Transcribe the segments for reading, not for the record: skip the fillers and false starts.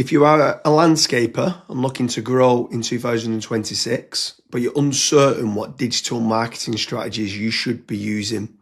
If you are a landscaper and looking to grow in 2026, but you're uncertain what digital marketing strategies you should be using,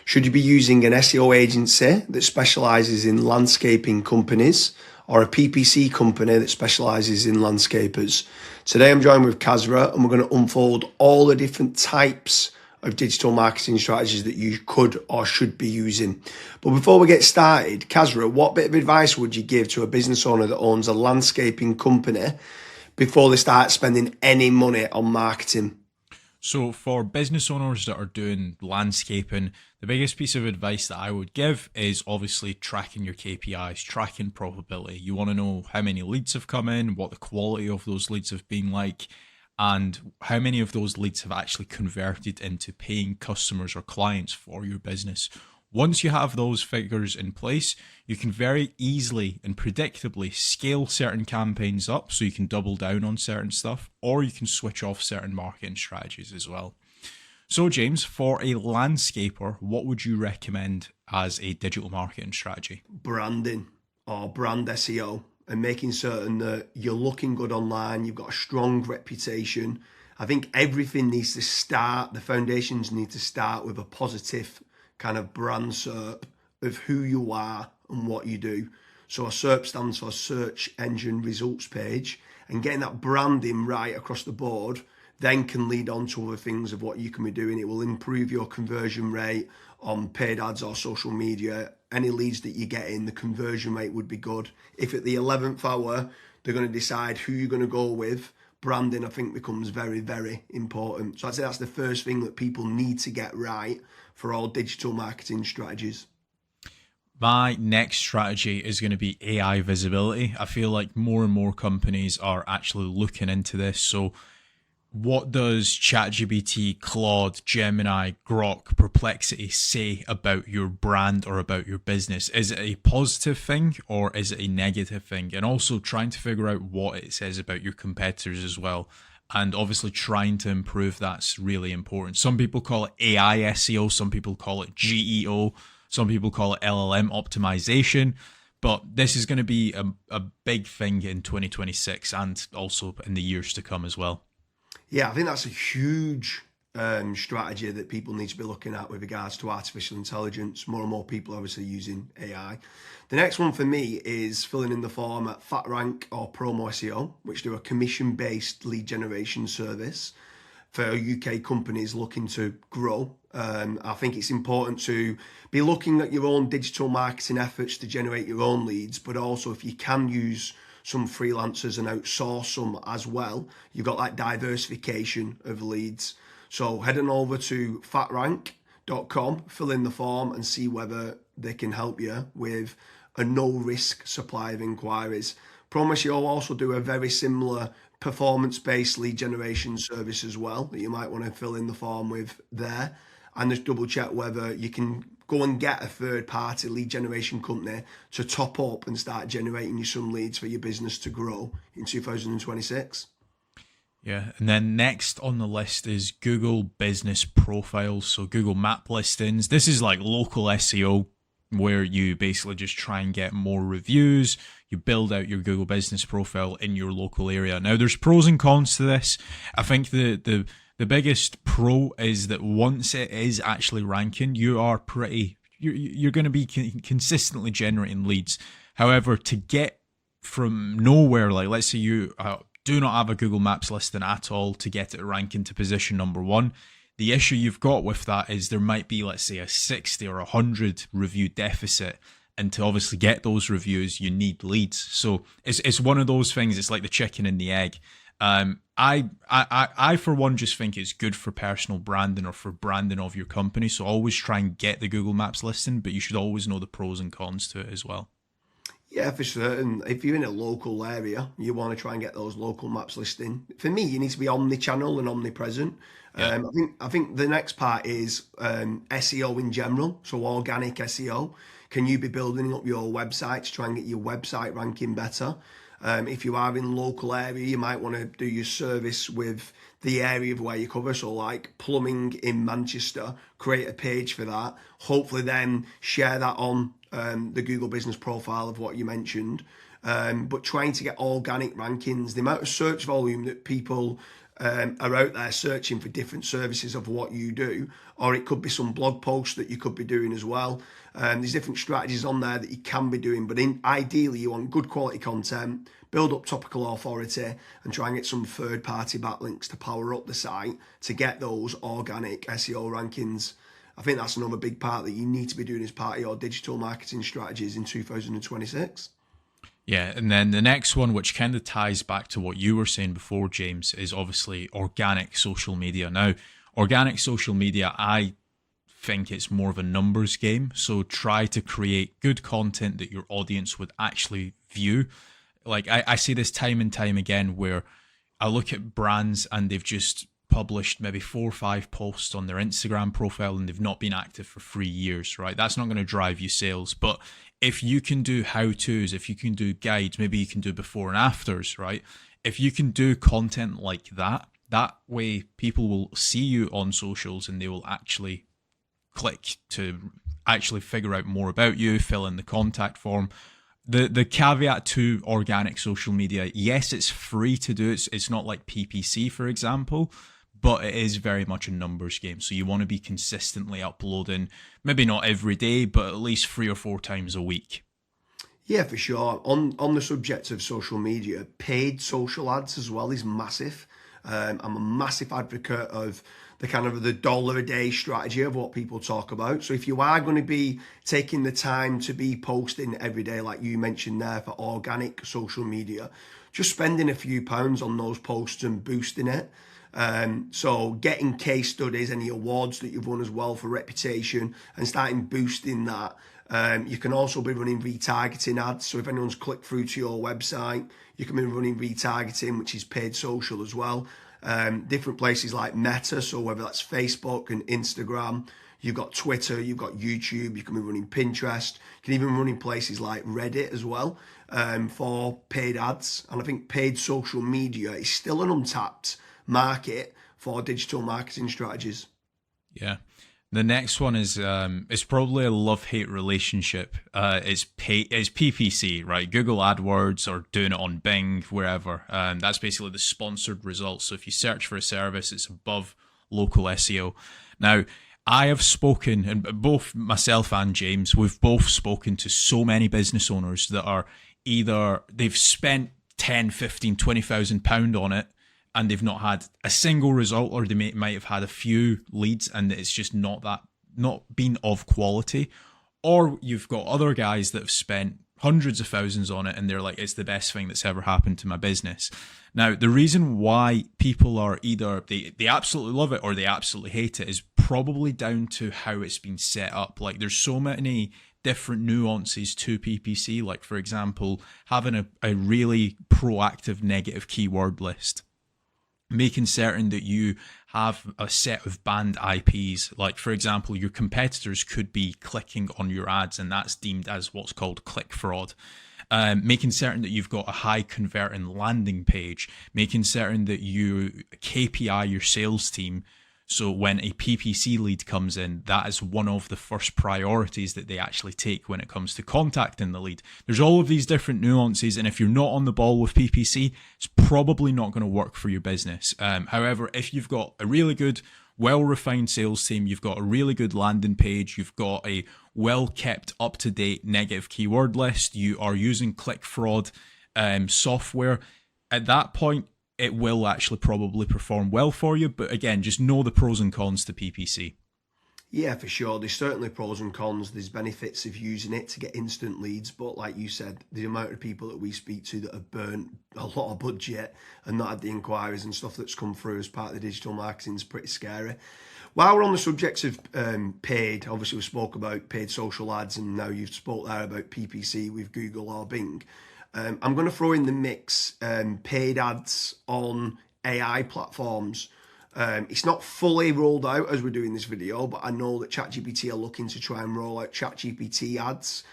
should you be using an SEO agency that specializes in landscaping companies or a PPC company that specializes in landscapers? Today I'm joined with Kazra and we're going to unfold all the different types of digital marketing strategies that you could or should be using. But before we get started, Kazra, what bit of advice would you give to a business owner that owns a landscaping company before they start spending any money on marketing? So for business owners that are doing landscaping, the biggest piece of advice that I would give is obviously tracking your KPIs, tracking probability. You want to know how many leads have come in, what the quality of those leads have been like, and how many of those leads have actually converted into paying customers or clients for your business. Once you have those figures in place, you can very easily and predictably scale certain campaigns up so you can double down on certain stuff, or you can switch off certain marketing strategies as well. So James, for a landscaper, what would you recommend as a digital marketing strategy? Branding or brand SEO and making certain that you're looking good online, you've got a strong reputation. I think everything needs to start, the foundations need to start with a positive kind of brand SERP of who you are and what you do. So a SERP stands for search engine results page, and getting that branding right across the board then can lead on to other things of what you can be doing. It will improve your conversion rate on paid ads or social media. Any leads that you get in, the conversion rate would be good. If at the 11th hour, they're going to decide who you're going to go with, branding, I think, becomes very, very important. So I'd say that's the first thing that people need to get right for all digital marketing strategies. My next strategy is going to be AI visibility. I feel like more and more companies are actually looking into this. So what does ChatGPT, Claude, Gemini, Grok, Perplexity say about your brand or about your business? Is it a positive thing or is it a negative thing? And also trying to figure out what it says about your competitors as well. And obviously trying to improve that's really important. Some people call it AI SEO, some people call it GEO, some people call it LLM optimization. But this is going to be a big thing in 2026 and also in the years to come as well. Yeah, I think that's a huge strategy that people need to be looking at with regards to artificial intelligence. More and more people are obviously using AI. The next one for me is filling in the form at FatRank or Promo SEO, which do a commission-based lead generation service for UK companies looking to grow. I think it's important to be looking at your own digital marketing efforts to generate your own leads, but also if you can use some freelancers and outsource some as well, you've got that diversification of leads. So head on over to fatrank.com, fill in the form and see whether they can help you with a no-risk supply of inquiries. Promise you'll also do a very similar performance-based lead generation service as well that you might want to fill in the form with there, and just double check whether you can go and get a third-party lead generation company to top up and start generating you some leads for your business to grow in 2026. Yeah, and then next on the list is Google Business Profiles, so Google Map listings. This is like local SEO where you basically just try and get more reviews. You build out your Google Business Profile in your local area. Now, there's pros and cons to this. I think the biggest pro is that once it is actually ranking, you're going to be consistently generating leads. However, to get from nowhere, like let's say you do not have a Google Maps listing at all, to get it ranking to position number one, the issue you've got with that is there might be, let's say, a 60 or 100 review deficit. And to obviously get those reviews, you need leads. So it's one of those things. It's like the chicken and the egg. I for one just think it's good for personal branding or for branding of your company. So always try and get the Google Maps listing, but you should always know the pros and cons to it as well. Yeah, for certain. If you're in a local area, you want to try and get those local maps listing. For me, you need to be omni-channel and omnipresent. Yeah. I think the next part is SEO in general, so organic SEO. Can you be building up your website to try and get your website ranking better? If you are in local area, you might want to do your service with the area of where you cover. So like plumbing in Manchester, create a page for that. Hopefully then share that on the Google business profile of what you mentioned. but trying to get organic rankings, the amount of search volume that people are out there searching for different services of what you do, or it could be some blog posts that you could be doing as well. There's different strategies on there that you can be doing, but ideally you want good quality content, build up topical authority, and try and get some third-party backlinks to power up the site to get those organic SEO rankings. I think that's another big part that you need to be doing as part of your digital marketing strategies in 2026. Yeah, and then the next one, which kind of ties back to what you were saying before, James, is obviously organic social media. Now, organic social media, I think it's more of a numbers game. So try to create good content that your audience would actually view. Like I see this time and time again where I look at brands and they've just published maybe 4 or 5 posts on their Instagram profile and they've not been active for 3 years, right? That's not going to drive you sales. But if you can do how-tos, if you can do guides, maybe you can do before and afters, right? If you can do content like that, that way people will see you on socials and they will actually click to actually figure out more about you, fill in the contact form. The caveat to organic social media, yes, it's free to do. It's not like PPC, for example, but it is very much a numbers game. So you want to be consistently uploading, maybe not every day, but at least 3 or 4 times a week. Yeah, for sure. On the subject of social media, paid social ads as well is massive. I'm a massive advocate of the kind of the dollar a day strategy of what people talk about. So if you are going to be taking the time to be posting every day, like you mentioned there, for organic social media, just spending a few pounds on those posts and boosting it. So getting case studies, any awards that you've won as well for reputation, and starting boosting that. You can also be running retargeting ads. So if anyone's clicked through to your website, you can be running retargeting, which is paid social as well. Different places like Meta, so whether that's Facebook and Instagram, you've got Twitter, you've got YouTube, you can be running Pinterest, you can even run in places like Reddit as well, for paid ads. And I think paid social media is still an untapped market for digital marketing strategies. Yeah. The next one is it's probably a love-hate relationship. It's PPC, right? Google AdWords or doing it on Bing, wherever. That's basically the sponsored results. So if you search for a service, it's above local SEO. Now, I have spoken, and both myself and James, we've both spoken to so many business owners that are either they've spent 10, 15, 20,000 pound on it, and they've not had a single result, or they might have had a few leads and it's just not been of quality. Or you've got other guys that have spent hundreds of thousands on it and they're like, it's the best thing that's ever happened to my business. Now, the reason why people are either they absolutely love it or they absolutely hate it is probably down to how it's been set up. Like there's so many different nuances to PPC. Like for example, having a really proactive negative keyword list, making certain that you have a set of banned IPs. Like, for example, your competitors could be clicking on your ads and that's deemed as what's called click fraud. Making certain that you've got a high converting landing page, making certain that you KPI your sales team. So when a PPC lead comes in, that is one of the first priorities that they actually take when it comes to contacting the lead. There's all of these different nuances, and if you're not on the ball with PPC, it's probably not going to work for your business. However, if you've got a really good, well-refined sales team, you've got a really good landing page, you've got a well-kept, up-to-date negative keyword list, you are using click fraud software, at that point, it will actually probably perform well for you. But again, just know the pros and cons to PPC. Yeah, for sure. There's certainly pros and cons. There's benefits of using it to get instant leads. But like you said, the amount of people that we speak to that have burnt a lot of budget and not had the inquiries and stuff that's come through as part of the digital marketing is pretty scary. While we're on the subject of paid, obviously we spoke about paid social ads and now you've spoke there about PPC with Google or Bing. I'm going to throw in the mix paid ads on AI platforms. It's not fully rolled out as we're doing this video, but I know that ChatGPT are looking to try and roll out ChatGPT ads.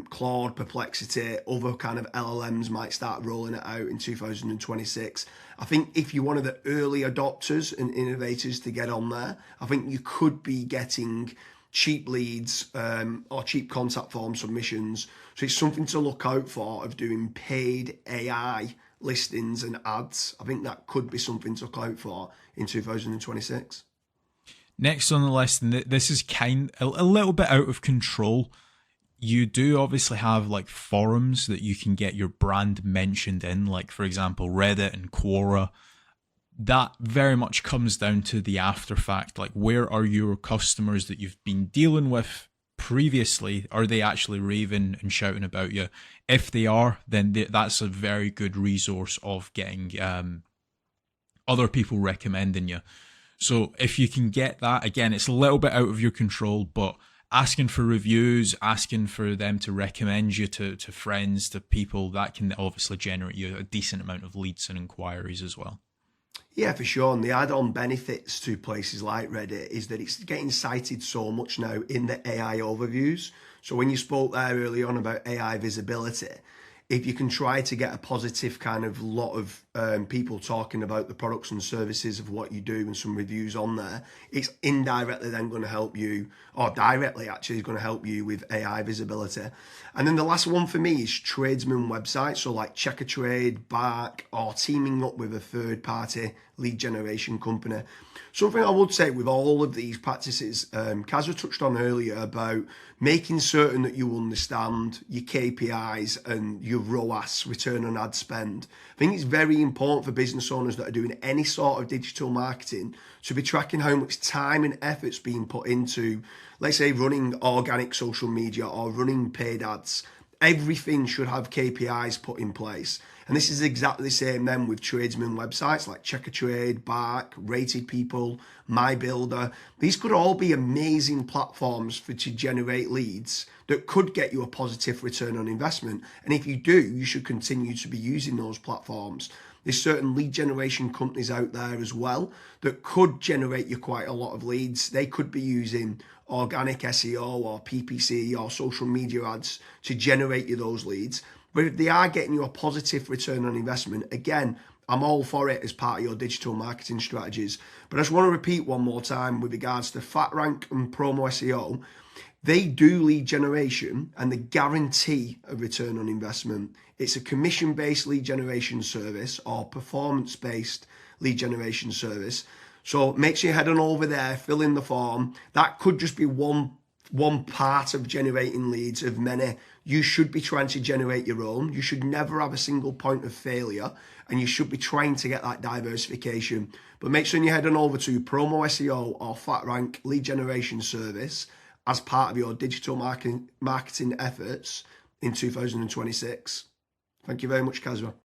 Claude, Perplexity, other kind of LLMs might start rolling it out in 2026. I think if you're one of the early adopters and innovators to get on there, I think you could be getting cheap leads or cheap contact form submissions. So it's something to look out for of doing paid AI listings and ads. I think that could be something to look out for in 2026. Next on the list, and this is a little bit out of control. You do obviously have like forums that you can get your brand mentioned in, like for example Reddit and Quora. That very much comes down to the after fact, like where are your customers that you've been dealing with previously, are they actually raving and shouting about you? If they are, then that's a very good resource of getting other people recommending you. So if you can get that, again, it's a little bit out of your control, but asking for reviews, asking for them to recommend you to friends, to people, that can obviously generate you a decent amount of leads and inquiries as well. Yeah, for sure. And the add-on benefits to places like Reddit is that it's getting cited so much now in the AI overviews. So when you spoke there early on about AI visibility, if you can try to get a positive kind of lot of people talking about the products and services of what you do and some reviews on there, it's indirectly then going to help you, or directly actually is going to help you with AI visibility. And then the last one for me is tradesman websites. So like Check a Trade, Bark, or teaming up with a third party lead generation company. Something I would say with all of these practices, Kazra touched on earlier about making certain that you understand your KPIs and your ROAS, return on ad spend. I think it's very important for business owners that are doing any sort of digital marketing to be tracking how much time and effort's being put into, let's say, running organic social media or running paid ads. Everything should have KPIs put in place. And this is exactly the same then with tradesman websites like Check a Trade, Bark, Rated People, My Builder. These could all be amazing platforms to generate leads that could get you a positive return on investment. And if you do, you should continue to be using those platforms. There's certain lead generation companies out there as well that could generate you quite a lot of leads. They could be using organic SEO or PPC or social media ads to generate you those leads. But if they are getting you a positive return on investment, again, I'm all for it as part of your digital marketing strategies. But I just want to repeat one more time with regards to FatRank and Promo SEO. They do lead generation and they guarantee a return on investment. It's a commission-based lead generation service or performance-based lead generation service. So make sure you head on over there, fill in the form. That could just be one part of generating leads of many. You should be trying to generate your own. You should never have a single point of failure, and you should be trying to get that diversification. But make sure you head on over to Promo SEO or FatRank lead generation service as part of your digital marketing efforts in 2026. Thank you very much, Kazra.